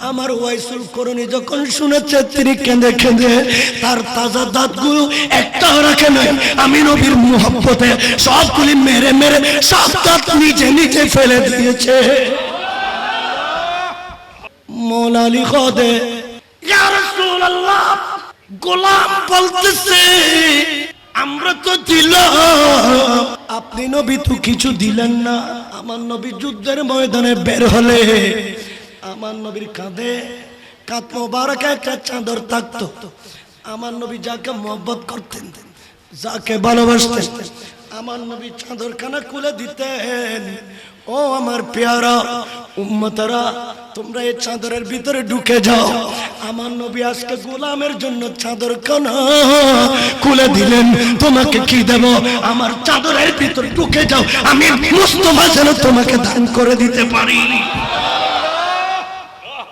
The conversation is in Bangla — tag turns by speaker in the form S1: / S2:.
S1: আমার ওয়াইসুল করণী যখন শুনেছে তিনি কেঁদে কেঁদে তার তাজা দাঁতগুলো একটাও রাখে নাই, আমি নবীর মুহাব্বতে সবগুলি মেরে মেরে সব দাঁত নিচে নিচে ফেলে দিয়েছে। মৌলা আলী খোদে ইয়া রাসূলুল্লাহ, গোলাম বলতেছে আমরা তো দিলাম, আপনি নবী তো কিছু দিলেন না। আমার নবী যুদ্ধের ময়দানে বের হলে আমার নবীর কাঁধে কাঁধ মোবারক একটা চাদর থাকতো। আমার নবী যাকে মহব্বত করতেন, যাকে ভালোবাসতেন, আমার নবী চাদরখানা খুলে দিতেন। ও আমার পেয়ারা উম্মতরা, তোমরা এই চাদরের ভিতরে ঢুকে যাও। আমার নবী আজকে গোলামের জন্য চাদরখানা খুলে দিলেন। তোমাকে কি দেব? আমার চাদরের ভিতরে ঢুকে যাও, আমি মুস্তাফা যেন তোমাকে দান করে দিতে পারি।